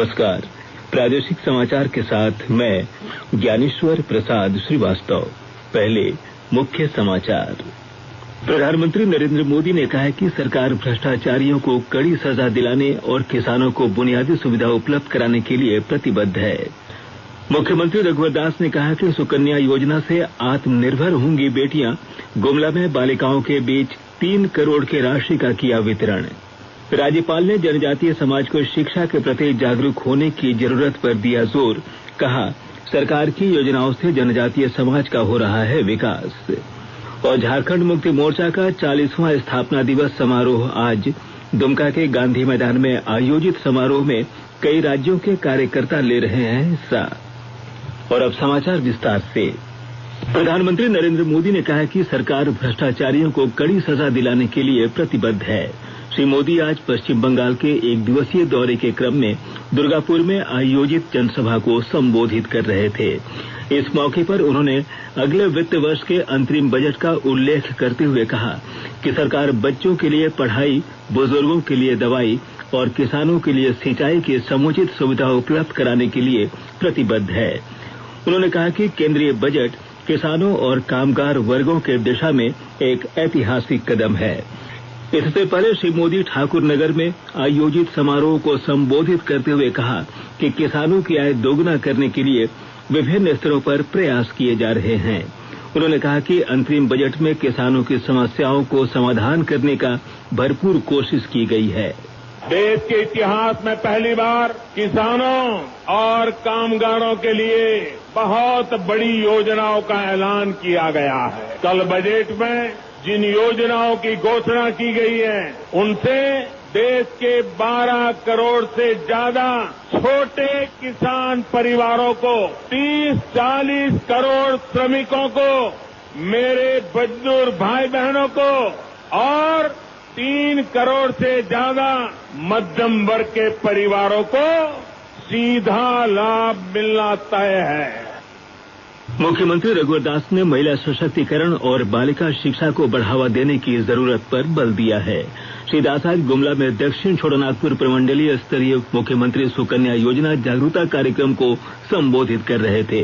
नमस्कार। प्रादेशिक समाचार के साथ मैं ज्ञानेश्वर प्रसाद श्रीवास्तव। पहले मुख्य समाचार। प्रधानमंत्री नरेंद्र मोदी ने कहा है कि सरकार भ्रष्टाचारियों को कड़ी सजा दिलाने और किसानों को बुनियादी सुविधा उपलब्ध कराने के लिए प्रतिबद्ध है। मुख्यमंत्री रघुवर दास ने कहा कि सुकन्या योजना से आत्मनिर्भर होंगी बेटियां। गुमला में बालिकाओं के बीच 3 करोड़ की राशि का किया वितरण। राज्यपाल ने जनजातीय समाज को शिक्षा के प्रति जागरूक होने की जरूरत पर दिया जोर। कहा, सरकार की योजनाओं से जनजातीय समाज का हो रहा है विकास। और झारखंड मुक्ति मोर्चा का 40वां स्थापना दिवस समारोह आज दुमका के गांधी मैदान में आयोजित समारोह में कई राज्यों के कार्यकर्ता ले रहे हैं हिस्सा। और अब समाचार विस्तार से। प्रधानमंत्री नरेंद्र मोदी ने कहा कि सरकार भ्रष्टाचारियों को कड़ी सजा दिलाने के लिए प्रतिबद्ध है। श्री मोदी आज पश्चिम बंगाल के 1 दिवसीय दौरे के क्रम में दुर्गापुर में आयोजित जनसभा को संबोधित कर रहे थे। इस मौके पर उन्होंने अगले वित्त वर्ष के अंतरिम बजट का उल्लेख करते हुए कहा कि सरकार बच्चों के लिए पढ़ाई, बुजुर्गों के लिए दवाई और किसानों के लिए सिंचाई की समुचित सुविधा उपलब्ध कराने के लिए प्रतिबद्ध है। उन्होंने कहा कि केंद्रीय बजट किसानों और कामगार वर्गों के दिशा में एक ऐतिहासिक कदम है। इससे पहले श्री मोदी ठाकुर नगर में आयोजित समारोह को संबोधित करते हुए कहा कि किसानों की आय दोगुना करने के लिए विभिन्न स्तरों पर प्रयास किए जा रहे हैं। उन्होंने कहा कि अंतरिम बजट में किसानों की समस्याओं को समाधान करने का भरपूर कोशिश की गई है। देश के इतिहास में पहली बार किसानों और कामगारों के लिए बहुत बड़ी योजनाओं का ऐलान किया गया है। कल बजट में जिन योजनाओं की घोषणा की गई है उनसे देश के 12 करोड़ से ज्यादा छोटे किसान परिवारों को, 30-40 करोड़ श्रमिकों को, मेरे मजदूर भाई बहनों को और 3 करोड़ से ज्यादा मध्यम वर्ग के परिवारों को सीधा लाभ मिलना तय है। मुख्यमंत्री रघुवर दास ने महिला सशक्तिकरण और बालिका शिक्षा को बढ़ावा देने की जरूरत पर बल दिया है। श्री दास आज गुमला में दक्षिण छोटानागपुर प्रमंडलीय स्तरीय मुख्यमंत्री सुकन्या योजना जागरूकता कार्यक्रम को संबोधित कर रहे थे।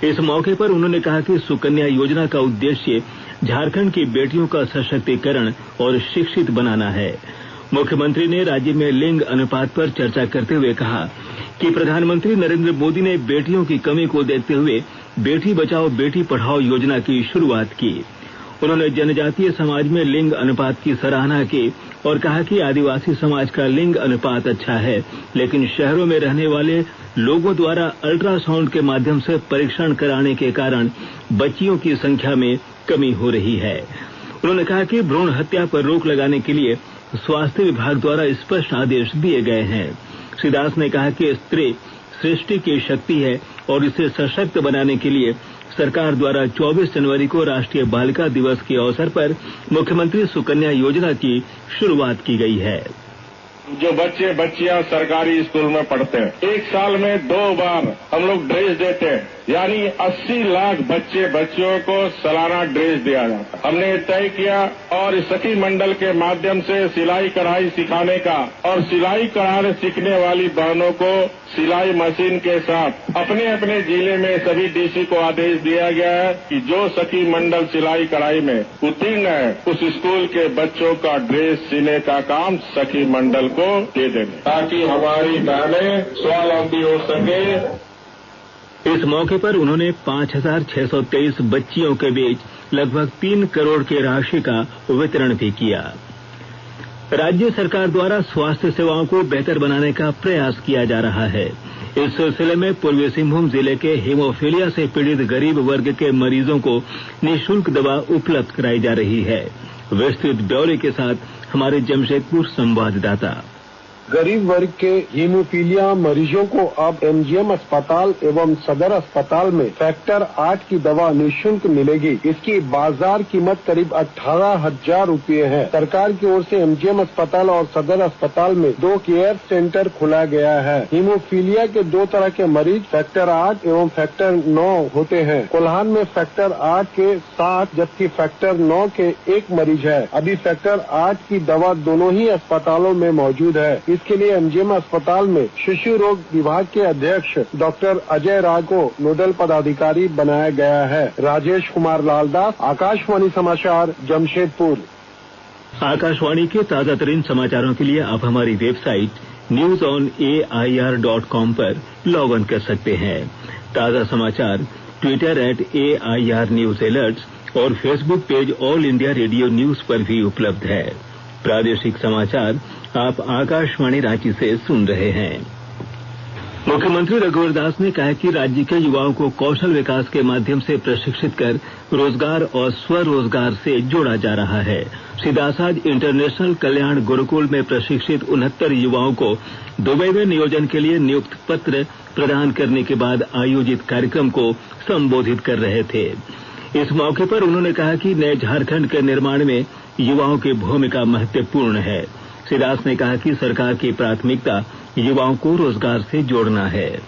इस मौके पर उन्होंने कहा कि सुकन्या योजना का उद्देश्य झारखंड की बेटियों का सशक्तिकरण और शिक्षित बनाना है। मुख्यमंत्री ने राज्य में लिंग अनुपात पर चर्चा करते हुए कहा कि प्रधानमंत्री नरेंद्र मोदी ने बेटियों की कमी को देखते हुए बेटी बचाओ बेटी पढ़ाओ योजना की शुरुआत की। उन्होंने जनजातीय समाज में लिंग अनुपात की सराहना की और कहा कि आदिवासी समाज का लिंग अनुपात अच्छा है, लेकिन शहरों में रहने वाले लोगों द्वारा अल्ट्रासाउंड के माध्यम से परीक्षण कराने के कारण बच्चियों की संख्या में कमी हो रही है। उन्होंने कहा कि भ्रूण हत्या पर रोक लगाने के लिए स्वास्थ्य विभाग द्वारा स्पष्ट आदेश दिए गए हैं। श्री दास ने कहा कि स्त्री सृष्टि की शक्ति है और इसे सशक्त बनाने के लिए सरकार द्वारा 24 जनवरी को राष्ट्रीय बालिका दिवस के अवसर पर मुख्यमंत्री सुकन्या योजना की शुरुआत की गई है। जो बच्चे बच्चियां सरकारी स्कूल में पढ़ते हैं, 1 साल में 2 बार हम लोग ड्रेस देते हैं, यानी 80 लाख बच्चे बच्चियों को सालाना ड्रेस दिया जाता है। हमने तय किया और सखी मंडल के माध्यम से सिलाई कढ़ाई सिखाने का और सिलाई कढ़ाई सीखने वाली बहनों को सिलाई मशीन के साथ अपने अपने जिले में सभी डीसी को आदेश दिया गया है कि जो सखी मंडल सिलाई कढ़ाई में उत्तीर्ण है उस स्कूल के बच्चों का ड्रेस सीने का काम सखी मंडल को दे दें, ताकि हमारी बहनें स्वावलंबी हो सके। इस मौके पर उन्होंने 5,623 बच्चियों के बीच लगभग 3 करोड़ की राशि का वितरण भी किया। राज्य सरकार द्वारा स्वास्थ्य सेवाओं को बेहतर बनाने का प्रयास किया जा रहा है। इस सिलसिले में पूर्वी सिंहभूम जिले के हीमोफीलिया से पीड़ित गरीब वर्ग के मरीजों को निःशुल्क दवा उपलब्ध कराई जा रही है। विस्तृत ब्यौरे के साथ हमारे जमशेदपुर संवाददाता। गरीब वर्ग के हीमोफीलिया मरीजों को अब एमजीएम अस्पताल एवं सदर अस्पताल में फैक्टर 8 की दवा निःशुल्क मिलेगी। इसकी बाजार कीमत करीब 18,000 रुपये है। सरकार की ओर से एमजीएम अस्पताल और सदर अस्पताल में 2 केयर सेंटर खोला गया है। हीमोफीलिया के 2 तरह के मरीज फैक्टर 8 एवं फैक्टर 9 होते हैं। कोल्हान में फैक्टर 8 के 7 जबकि फैक्टर 9 के 1 मरीज है। अभी फैक्टर 8 की दवा दोनों ही अस्पतालों में मौजूद है। इसके लिए एमजीएम अस्पताल में शिशु रोग विभाग के अध्यक्ष डॉक्टर अजय राज को नोडल पदाधिकारी बनाया गया है। राजेश कुमार लालदास, आकाशवाणी समाचार, जमशेदपुर। आकाशवाणी के ताजा तरीन समाचारों के लिए आप हमारी वेबसाइट newsonair.com पर लॉग ऑन कर सकते हैं। ताजा समाचार ट्विटर @AIR न्यूज अलर्ट्स और Facebook page all India radio news पर भी उपलब्ध है। प्रादेशिक समाचार आप आकाशवाणी रांची से सुन रहे हैं। मुख्यमंत्री रघुवर दास ने कहा कि राज्य के युवाओं को कौशल विकास के माध्यम से प्रशिक्षित कर रोजगार और स्वरोजगार से जोड़ा जा रहा है। श्री दास आज इंटरनेशनल कल्याण गुरुकुल में प्रशिक्षित 69 युवाओं को दुबई में नियोजन के लिए नियुक्ति पत्र प्रदान करने के बाद आयोजित कार्यक्रम को संबोधित कर रहे थे। इस मौके पर उन्होंने कहा कि नए झारखंड के निर्माण में युवाओं की भूमिका महत्वपूर्ण है। श्री दास ने कहा कि सरकार की प्राथमिकता युवाओं को रोजगार से जोड़ना है।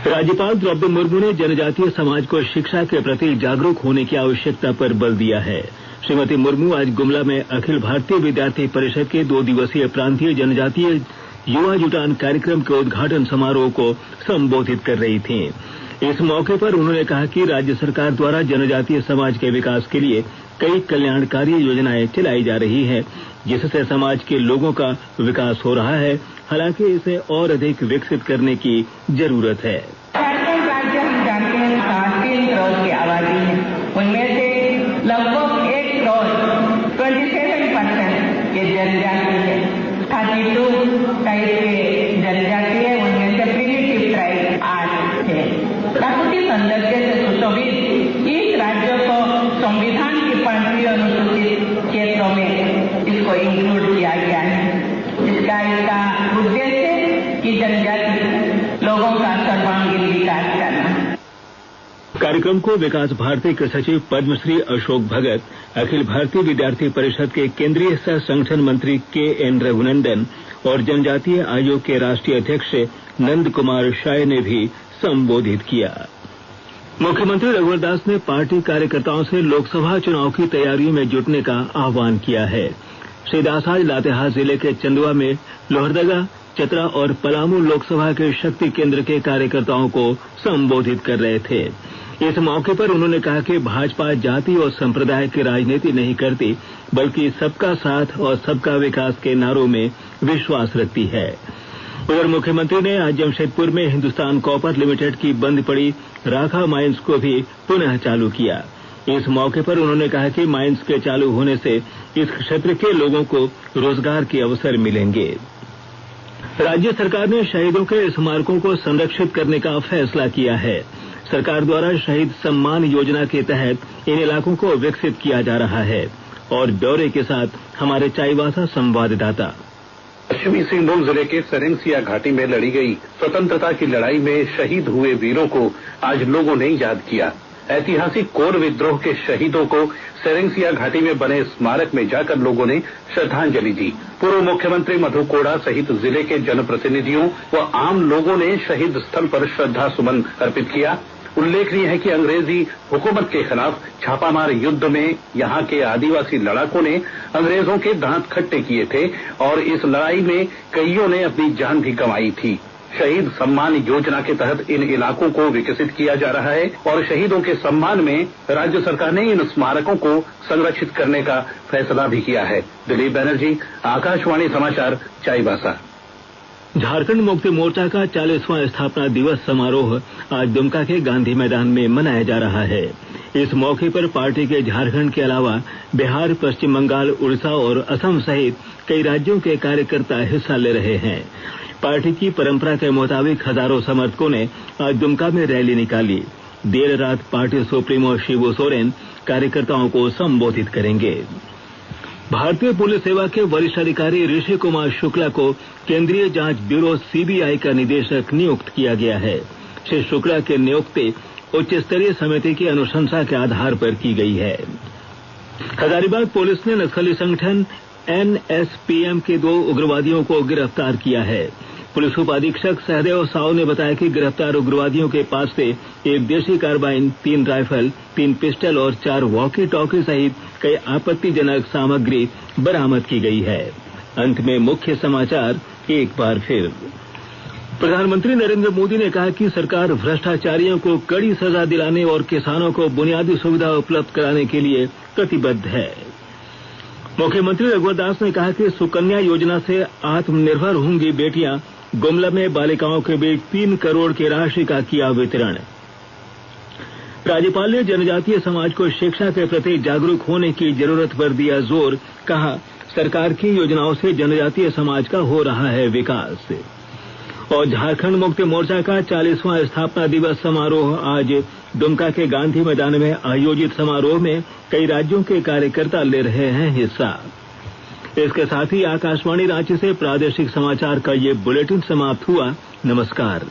राज्यपाल द्रौपदी मुर्मू ने जनजातीय समाज को शिक्षा के प्रति जागरूक होने की आवश्यकता पर बल दिया है। श्रीमती मुर्मू आज गुमला में अखिल भारतीय विद्यार्थी परिषद के 2 दिवसीय प्रांतीय जनजातीय युवा जुटान कार्यक्रम के उद्घाटन समारोह को संबोधित कर रही थीं। इस मौके पर उन्होंने कहा कि राज्य सरकार द्वारा जनजातीय समाज के विकास के लिए कई कल्याणकारी योजनाएं चलाई जा रही हैं, जिससे समाज के लोगों का विकास हो रहा है। हालांकि इसे और अधिक विकसित करने की जरूरत है। झारखंड राज्य हम जानते हैं 3 करोड़ की आबादी है, उनमें से लगभग 1 करोड़ 27% के जनजाति है, 32 टाइप के जनजाति है, उनमें से प्रिमिटिव ट्राइब 8 है। प्राकृतिक सौंदर्य से सुशोभित इस राज्य को संविधान की 5वीं अनुसूचित क्षेत्रों में इसको इंक्लूड किया गया है। इसका उद्देश्य कि जनजाति लोगों का सर्वांगीण विकास करना। कार्यक्रम को विकास भारती के सचिव पद्मश्री अशोक भगत, अखिल भारतीय विद्यार्थी परिषद के केंद्रीय सह संगठन मंत्री KN रघुनंदन और जनजातीय आयोग के राष्ट्रीय अध्यक्ष नंद कुमार शाय ने भी संबोधित किया। मुख्यमंत्री रघुवर दास ने पार्टी कार्यकर्ताओं से लोकसभा चुनाव की तैयारियों में जुटने का आह्वान किया है। श्री दास आज लातेहार जिले के चंदुआ में लोहरदगा, चतरा और पलामू लोकसभा के शक्ति केंद्र के कार्यकर्ताओं को संबोधित कर रहे थे। इस मौके पर उन्होंने कहा कि भाजपा जाति और संप्रदाय की राजनीति नहीं करती, बल्कि सबका साथ और सबका विकास के नारों में विश्वास रखती है। उधर मुख्यमंत्री ने आज जमशेदपुर में हिंदुस्तान कॉपर लिमिटेड की बंद पड़ी राखा माइंस को भी पुनः चालू किया। इस मौके पर उन्होंने कहा कि माइंस के चालू होने से इस क्षेत्र के लोगों को रोजगार के अवसर मिलेंगे। राज्य सरकार ने शहीदों के स्मारकों को संरक्षित करने का फैसला किया है। सरकार द्वारा शहीद सम्मान योजना के तहत इन इलाकों को विकसित किया जा रहा है। और ब्यौरे के साथ हमारे चाईबासा संवाददाता। पश्चिमी सिंहभूम जिले के सेरेंसिया घाटी में लड़ी गई स्वतंत्रता की लड़ाई में शहीद हुए वीरों को आज लोगों ने याद किया। ऐतिहासिक कोर विद्रोह के शहीदों को सेरेंसिया घाटी में बने स्मारक में जाकर लोगों ने श्रद्धांजलि दी। पूर्व मुख्यमंत्री मधु कोड़ा सहित जिले के जनप्रतिनिधियों व आम लोगों ने शहीद स्थल पर श्रद्धा सुमन अर्पित किया। उल्लेखनीय है कि अंग्रेजी हुकूमत के खिलाफ छापामार युद्ध में यहाँ के आदिवासी लड़ाकों ने अंग्रेजों के दांत खट्टे किए थे और इस लड़ाई में कईयों ने अपनी जान भी गंवाई थी। शहीद सम्मान योजना के तहत इन इलाकों को विकसित किया जा रहा है और शहीदों के सम्मान में राज्य सरकार ने इन स्मारकों को संरक्षित करने का फैसला भी किया है। दिलीप बनर्जी, आकाशवाणी समाचार, चाईबासा। झारखंड मुक्ति मोर्चा का 40वां स्थापना दिवस समारोह आज दुमका के गांधी मैदान में मनाया जा रहा है। इस मौके पर पार्टी के झारखंड के अलावा बिहार, पश्चिम बंगाल, उड़ीसा और असम सहित कई राज्यों के कार्यकर्ता हिस्सा ले रहे हैं। पार्टी की परंपरा के मुताबिक हजारों समर्थकों ने आज दुमका में रैली निकाली। देर रात पार्टी सुप्रीमो शिबू सोरेन कार्यकर्ताओं को संबोधित करेंगे। भारतीय पुलिस सेवा के वरिष्ठ अधिकारी ऋषि कुमार शुक्ला को केंद्रीय जांच ब्यूरो CBI का निदेशक नियुक्त किया गया है। श्री शुक्ला की नियुक्ति उच्च स्तरीय समिति की अनुशंसा के आधार पर की गई है। हजारीबाग पुलिस ने नक्सली संगठन NSPM के 2 उग्रवादियों को गिरफ्तार किया है। पुलिस उपाधीक्षक सहदेव साव ने बताया कि गिरफ्तार उग्रवादियों के पास से एक देशी कार्बाइन, 3 राइफल, 3 पिस्टल और 4 वॉकी टॉकी सहित कई आपत्तिजनक सामग्री बरामद की गई है। अंत में मुख्य समाचार एक बार फिर प्रधानमंत्री नरेंद्र मोदी ने कहा कि सरकार भ्रष्टाचारियों को कड़ी सजा दिलाने और किसानों को बुनियादी सुविधा उपलब्ध कराने के लिए प्रतिबद्ध है। मुख्यमंत्री रघुवर दास ने कहा कि सुकन्या योजना से आत्मनिर्भर होंगी बेटियां। गुमला में बालिकाओं के बीच 3 करोड़ की राशि का किया वितरण। राज्यपाल ने जनजातीय समाज को शिक्षा के प्रति जागरूक होने की जरूरत पर दिया जोर। कहा, सरकार की योजनाओं से जनजातीय समाज का हो रहा है विकास। और झारखंड मुक्ति मोर्चा का 40वां स्थापना दिवस समारोह आज दुमका के गांधी मैदान में आयोजित समारोह में कई राज्यों के कार्यकर्ता ले रहे हैं हिस्सा। इसके साथ ही आकाशवाणी रांची से प्रादेशिक समाचार का ये बुलेटिन समाप्त हुआ। नमस्कार।